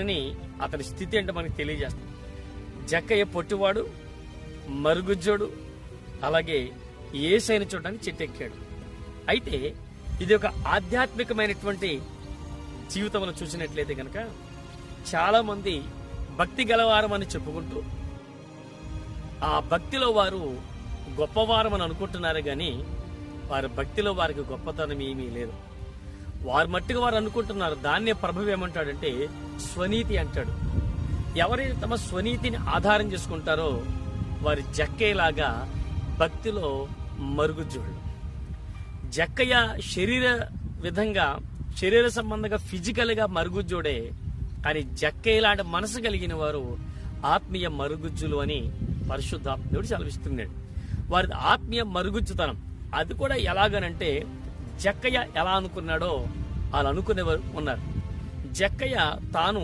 అని అతని స్థితి ఏంటో మనకి తెలియజేస్తుంది. జక్కయ్య పొట్టివాడు, మరుగుజ్జోడు, అలాగే యేసయ్యను చూడడానికి చెట్టెక్కాడు. అయితే ఇది ఒక ఆధ్యాత్మికమైనటువంటి జీవితంలో చూసినట్లయితే కనుక చాలా మంది భక్తి గలవారం అని చెప్పుకుంటూ ఆ భక్తిలో వారు గొప్పవారం అని అనుకుంటున్నారు గాని వారి భక్తిలో వారికి గొప్పతనం ఏమీ లేదు. వారు మట్టుగా వారు అనుకుంటున్నారు. దాన్నే ప్రభువు ఏమంటాడంటే స్వనీతి అంటాడు. ఎవరైతే తమ స్వనీతిని ఆధారం చేసుకుంటారో వారి జక్కయ్యలాగా భక్తిలో మరుగుజ్జుడు. జక్కయ్య శరీర సంబంధంగా ఫిజికల్ గా మరుగుజ్జుడే, కానీ జక్కయ్య లాంటి మనసు కలిగిన వారు ఆత్మీయ మరుగుజ్జులు అని పరిశుద్ధాత్ముడు సెలవిస్తున్నాడు. వారి ఆత్మీయ మరుగుజ్జుతనం అది కూడా ఎలాగనంటే జక్కయ్య ఎలా అనుకున్నాడో అలా అనుకునేవారు ఉన్నారు. జక్కయ్య తాను